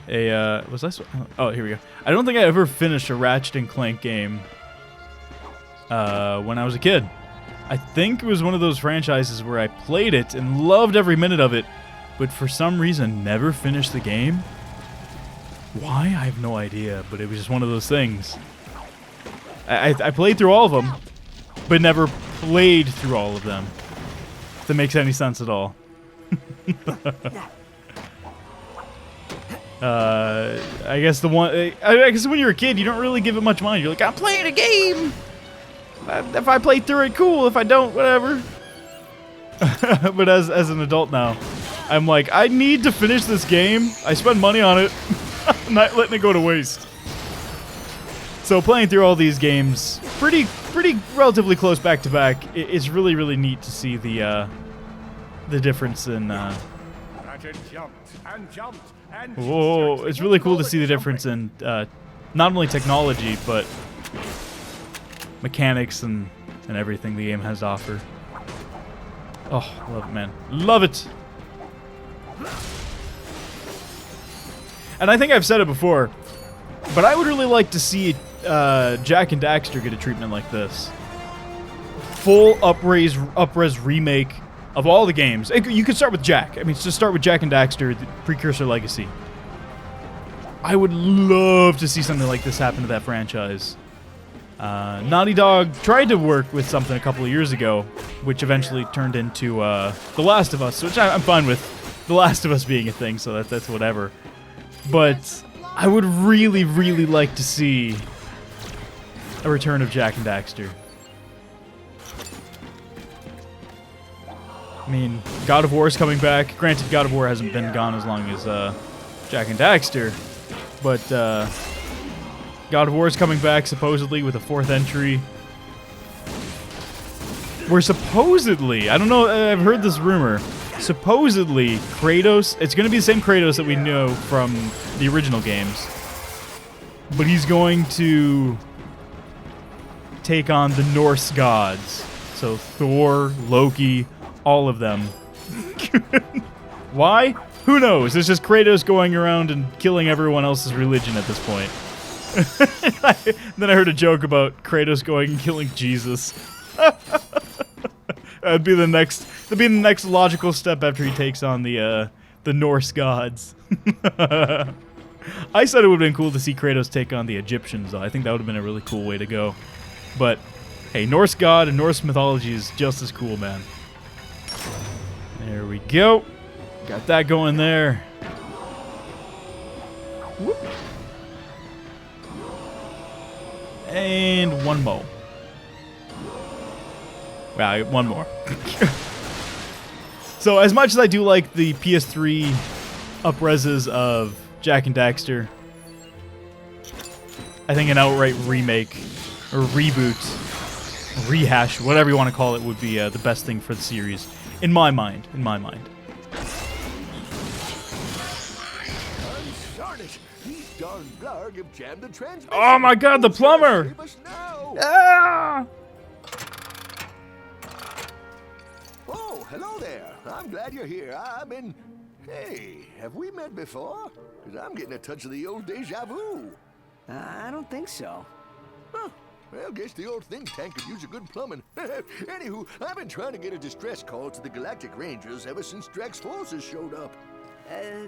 a was I? Oh, here we go. I don't think I ever finished a Ratchet Clank game when I was a kid. I think it was one of those franchises where I played it and loved every minute of it, but for some reason never finished the game. Why? I have no idea, but it was just one of those things. I played through all of them, but never played through all of them. If that makes any sense at all. I guess I guess when you're a kid, you don't really give it much mind. You're like, I'm playing a game. If I play through it, cool. If I don't, whatever. But as an adult now, I'm like, I need to finish this game. I spend money on it. I'm not letting it go to waste. So playing through all these games, pretty relatively close back to back, it's really neat to see the difference in. Ratchet jumped and jumped and. Whoa! It's really cool to see the difference in not only technology but mechanics and everything the game has to offer. Oh, love it, man. Love it! And I think I've said it before, but I would really like to see Jak and Daxter get a treatment like this. full up-res remake of all the games. You could start with Jak. I mean, just start with Jak and Daxter, the precursor legacy. I would love to see something like this happen to that franchise. Naughty Dog tried to work with something a couple of years ago, which eventually turned into The Last of Us, which I'm fine with The Last of Us being a thing, so that's whatever. But I would really, really like to see a return of Jak and Daxter. I mean, God of War is coming back. Granted, God of War hasn't been gone as long as Jak and Daxter, but God of War is coming back supposedly with a 4th entry. We're supposedly, I don't know, I've heard this rumor, supposedly Kratos, it's going to be the same Kratos that we know from the original games, but he's going to take on the Norse gods. So Thor, Loki, all of them. Why? Who knows? It's just Kratos going around and killing everyone else's religion at this point. Then I heard a joke about Kratos going and killing Jesus. That'd be the next logical step after he takes on the Norse gods. I said it would have been cool to see Kratos take on the Egyptians, though. I think that would have been a really cool way to go. But hey, Norse god and Norse mythology is just as cool, man. There we go. Got that going there. Whoop. And one more. Wow, one more. So as much as I do like the PS3 up-reses of Jak and Daxter, I think an outright remake or reboot, rehash, whatever you want to call it, would be the best thing for the series. In my mind. In my mind. Oh my god, the plumber! Ah! Oh, hello there. I'm glad you're here. Hey, have we met before? Because I'm getting a touch of the old deja vu. I don't think so. Huh. Well, guess the old think tank could use a good plumbing. Anywho, I've been trying to get a distress call to the Galactic Rangers ever since Drax's forces showed up.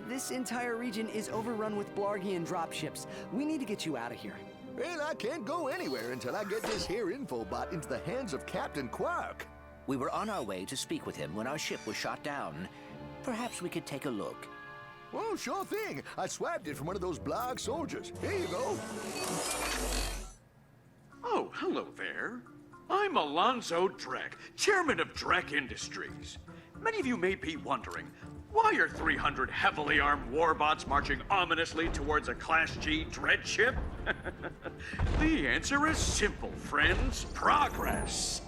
This entire region is overrun with Blargian dropships. We need to get you out of here. Well, I can't go anywhere until I get this here infobot into the hands of Captain Quark. We were on our way to speak with him when our ship was shot down. Perhaps we could take a look. Well, sure thing. I swapped it from one of those Blarg soldiers. Here you go. Oh, hello there. I'm Alonzo Drek, chairman of Drek Industries. Many of you may be wondering, why are 300 heavily armed warbots marching ominously towards a Class G dread ship? The answer is simple, friends. Progress.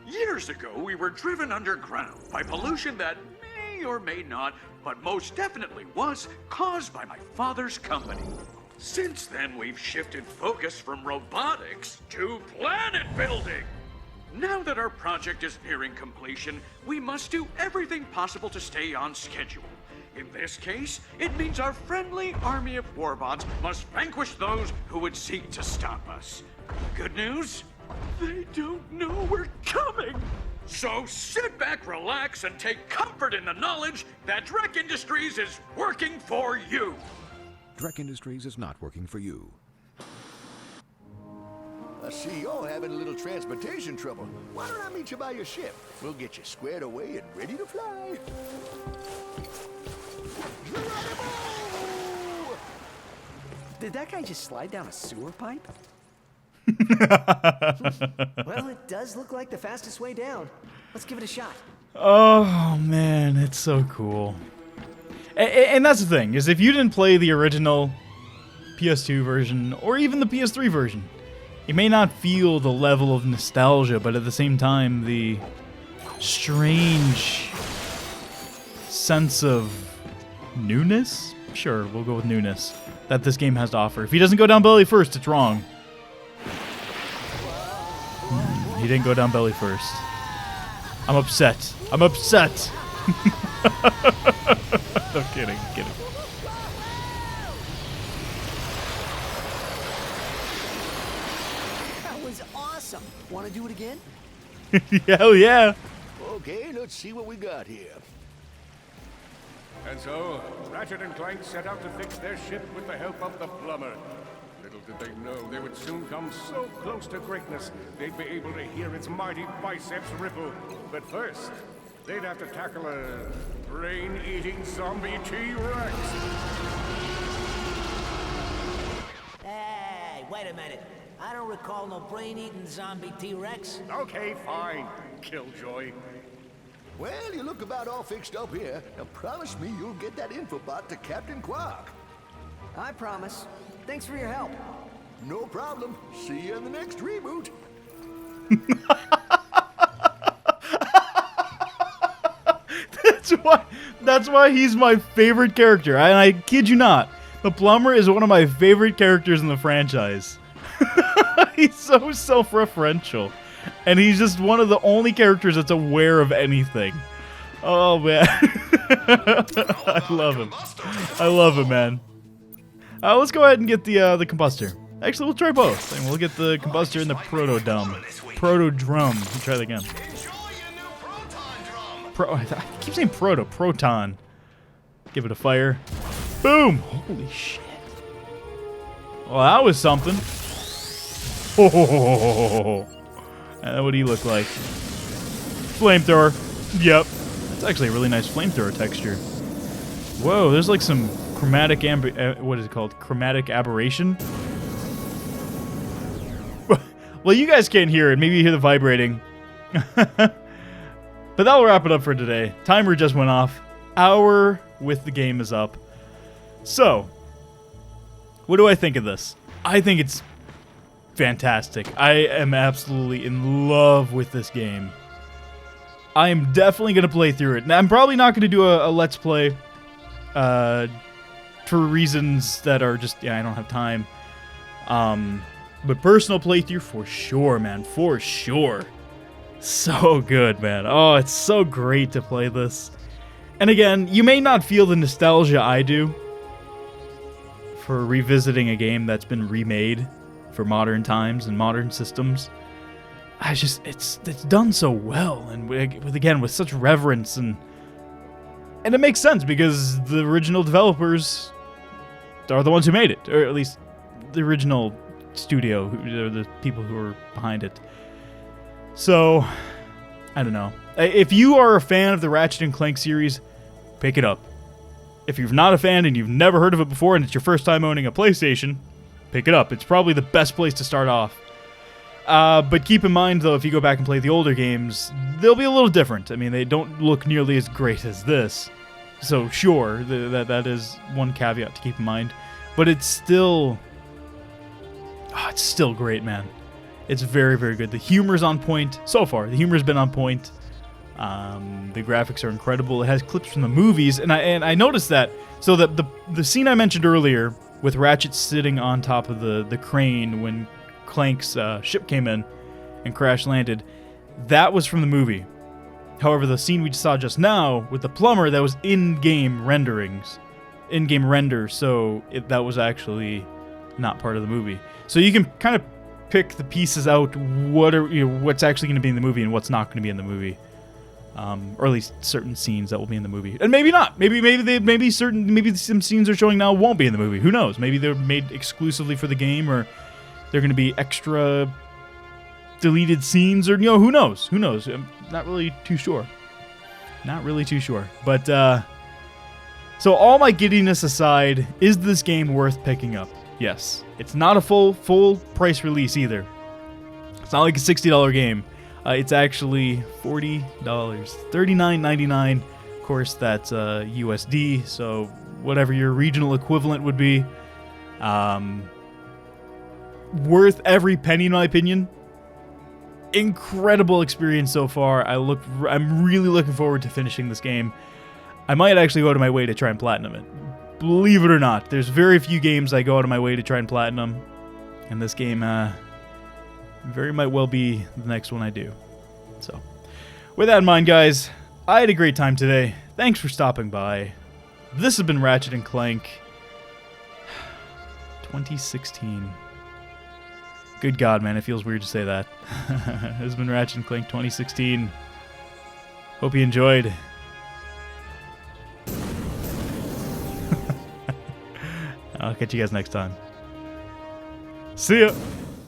Years ago, we were driven underground by pollution that may or may not, but most definitely was, caused by my father's company. Since then, we've shifted focus from robotics to planet building. Now that our project is nearing completion, we must do everything possible to stay on schedule. In this case, it means our friendly army of warbots must vanquish those who would seek to stop us. Good news? They don't know we're coming! So sit back, relax, and take comfort in the knowledge that Drek Industries is working for you! Drek Industries is not working for you. I see you're having a little transportation trouble. Why don't I meet you by your ship? We'll get you squared away and ready to fly. Did that guy just slide down a sewer pipe? Well, it does look like the fastest way down. Let's give it a shot. Oh man, it's so cool. And that's the thing, is if you didn't play the original PS2 version, or even the PS3 version, you may not feel the level of nostalgia, but at the same time, the strange sense of newness? Sure, we'll go with newness, that this game has to offer. If he doesn't go down belly first, it's wrong. He didn't go down belly first. I'm upset. I'm upset! No kidding, kidding. That was awesome. Want to do it again? Hell yeah. Okay, let's see what we got here. And so, Ratchet and Clank set out to fix their ship with the help of the plumber. Little did they know they would soon come so close to greatness, they'd be able to hear its mighty biceps ripple. But first, they'd have to tackle a brain-eating zombie T-Rex. Hey, wait a minute. I don't recall no brain-eating zombie T-Rex. Okay, fine, Killjoy. Well, you look about all fixed up here. Now promise me you'll get that infobot to Captain Quark. I promise. Thanks for your help. No problem. See you in the next reboot. That's why he's my favorite character. And I kid you not, the plumber is one of my favorite characters in the franchise. He's so self-referential. And he's just one of the only characters that's aware of anything. Oh, man. I love him. I love him, man. Let's go ahead and get the combustor. Actually, we'll try both. And we'll get the combustor and the proto-drum. Proto-drum. We'll try that again. I keep saying proton. Give it a fire. Boom! Holy shit. Well, that was something. Oh, and what do you look like? Flamethrower. Yep. It's actually a really nice flamethrower texture. Whoa, there's like some chromatic what is it called? Chromatic aberration? Well, you guys can't hear it. Maybe you hear the vibrating. But that'll wrap it up for today. Timer just went off. Hour with the game is up. So, what do I think of this? I think it's fantastic. I am absolutely in love with this game. I am definitely going to play through it. Now, I'm probably not going to do a Let's Play for reasons that are just, I don't have time. But personal playthrough for sure, man. For sure. So good, man. Oh, it's so great to play this. And again, you may not feel the nostalgia I do for revisiting a game that's been remade for modern times and modern systems. It's done so well, and with such reverence, and it makes sense because the original developers are the ones who made it, or at least the original studio, or the people who were behind it. So, I don't know. If you are a fan of the Ratchet & Clank series, pick it up. If you're not a fan and you've never heard of it before and it's your first time owning a PlayStation, pick it up. It's probably the best place to start off. But keep in mind, though, if you go back and play the older games, they'll be a little different. I mean, they don't look nearly as great as this. So, sure, that is one caveat to keep in mind. But it's still great, man. It's very, very good. The humor's on point so far. The humor's been on point. The graphics are incredible. It has clips from the movies, and I noticed that. So the scene I mentioned earlier with Ratchet sitting on top of the crane when Clank's ship came in and crash landed, that was from the movie. However, the scene we saw just now with the plumber, that was in-game renderings, in-game render. So that was actually not part of the movie. So you can kind of pick the pieces out, what's actually going to be in the movie and what's not going to be in the movie, or at least certain scenes that will be in the movie, and maybe not. Maybe some scenes they're showing now won't be in the movie. Who knows? Maybe they're made exclusively for the game, or they're going to be extra deleted scenes, or who knows? Who knows? I'm not really too sure. Not really too sure. But so all my giddiness aside, is this game worth picking up? Yes. It's not a full price release either. It's not like a $60 game. It's actually $40, $39.99. Of course, that's USD, so whatever your regional equivalent would be. Worth every penny, in my opinion. Incredible experience so far. I'm really looking forward to finishing this game. I might actually go out of my way to try and platinum it. Believe it or not, there's very few games I go out of my way to try and platinum, and this game very might well be the next one I do. So, with that in mind, guys, I had a great time today. Thanks for stopping by. This has been Ratchet & Clank 2016. Good God, man, it feels weird to say that. This has been Ratchet Clank 2016. Hope you enjoyed. I'll catch you guys next time. See ya!